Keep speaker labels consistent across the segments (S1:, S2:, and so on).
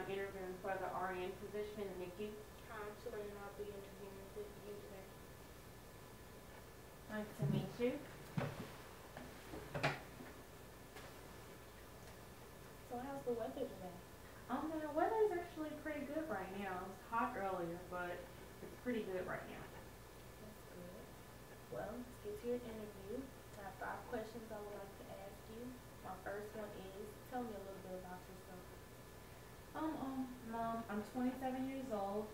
S1: interviewing for the RN position in NICU.
S2: Hi, I'm Selena. I'll be interviewing with you today.
S1: Nice to meet you.
S2: So how's the weather today?
S1: The weather is actually pretty good right now. It was hot earlier, but it's pretty good right now.
S2: That's good. Well, let's get to your interview. I have 5 questions I would like to ask you. My first one is, tell me a little bit about yourself.
S1: Mom, I'm 27 years old.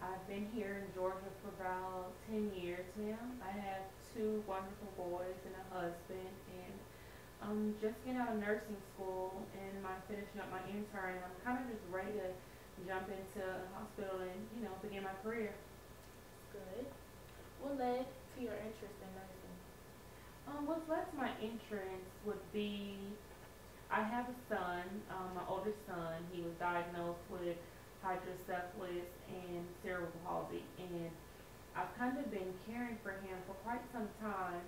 S1: I've been here in Georgia for about 10 years now. I have two wonderful boys and a husband, and I'm just getting out of nursing school and I'm finishing up my intern. I'm kind of just ready to jump into a hospital and, begin my career.
S2: That's good. What led to your interest in nursing?
S1: What's led to my interest would be I have a son, my oldest son. He was diagnosed with hydrocephalus and cerebral palsy, and I've kind of been caring for him for quite some time.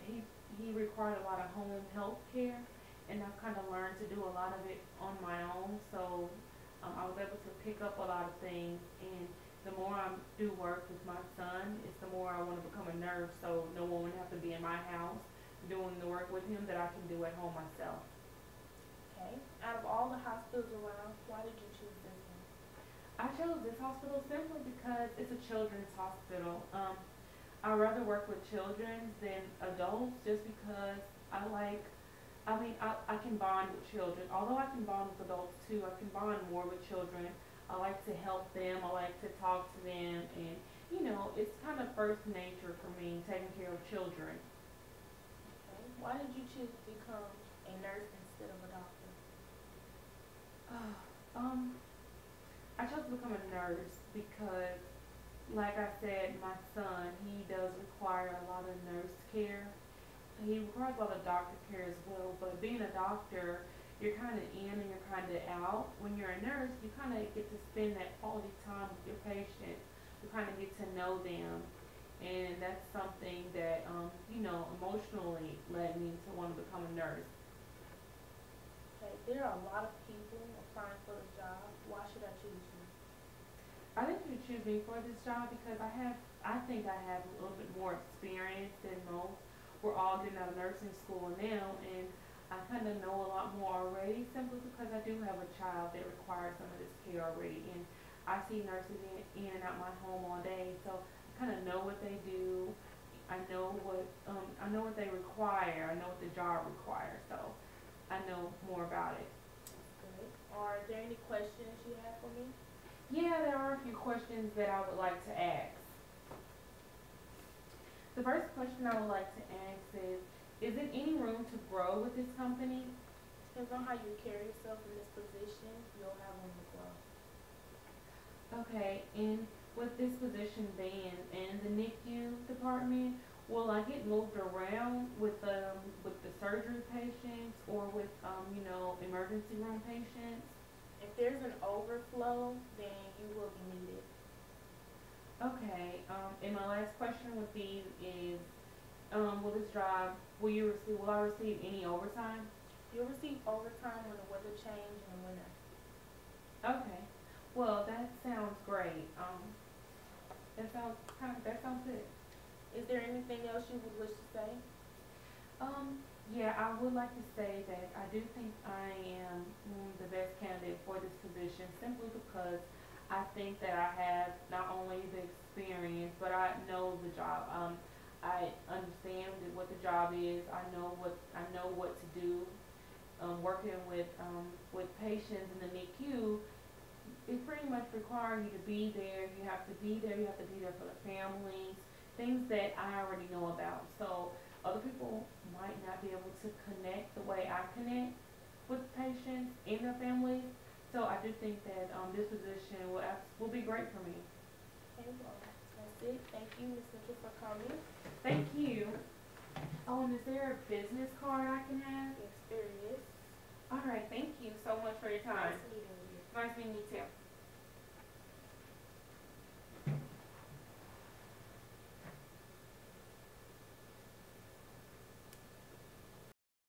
S1: He he required a lot of home health care, and I've kind of learned to do a lot of it on my own. So I was able to pick up a lot of things, and the more I do work with my son, it's the more I want to become a nurse. So no one would have to be in my house doing the work with him that I can do at home myself.
S2: Okay. Out of all the hospitals around, why did you choose this one?
S1: I chose this hospital simply because it's a children's hospital. I rather work with children than adults just because I like, I can bond with children. Although I can bond with adults too, I can bond more with children. I like to help them, I like to talk to them, and it's kind of first nature for me taking care of children.
S2: Okay. Why did you choose to become a nurse instead of a doctor?
S1: um, I chose to become a nurse because, like I said, my son, he does require a lot of nurse care. He requires a lot of doctor care as well, but being a doctor, you're kind of in and you're kind of out. When you're a nurse, you kind of get to spend that quality time with your patient. You kind of get to know them, and that's something that, emotionally led me to want to become a nurse.
S2: Okay. There are a lot of people applying for the job. Why should I choose you?
S1: I think you choose me for this job because I think I have a little bit more experience than most. We're all getting out of nursing school now, and I kind of know a lot more already simply because I do have a child that requires some of this care already, and I see nurses in and out my home all day, so I kind of know what they do. I know what they require. I know what the job requires, so I know more about it.
S2: That's good. Are there any questions you have for me?
S1: Yeah, there are a few questions that I would like to ask. The first question I would like to ask is there any room to grow with this company?
S2: Depends on how you carry yourself in this position, you'll have room to grow.
S1: Okay, and with this position being in the NICU department, will I get moved around with the surgery patients or with emergency room patients?
S2: If there's an overflow, then you will be needed.
S1: Okay, and my last question would be is will this job will I receive any overtime?
S2: You'll receive overtime when the weather change in the winter.
S1: Okay. Well, that sounds great. That sounds good.
S2: Is there anything else you would wish to say?
S1: Yeah, I would like to say that I do think I am the best candidate for this position simply because I think that I have not only the experience, but I know the job. I understand what the job is. I know what to do. Working with patients in the NICU, it pretty much requires you to be there. You have to be there. You have to be there for the families, things that I already know about. So other people might not be able to connect the way I connect with patients and their families. So I do think that this position will be great for me.
S2: Okay, well, that's it. Thank you, Ms. Mitchell, for coming.
S1: Thank you. Oh, and is there a business card I can have?
S2: Yes, there is.
S1: All right. Thank you so much for your time.
S2: Nice meeting you.
S1: Nice meeting you too.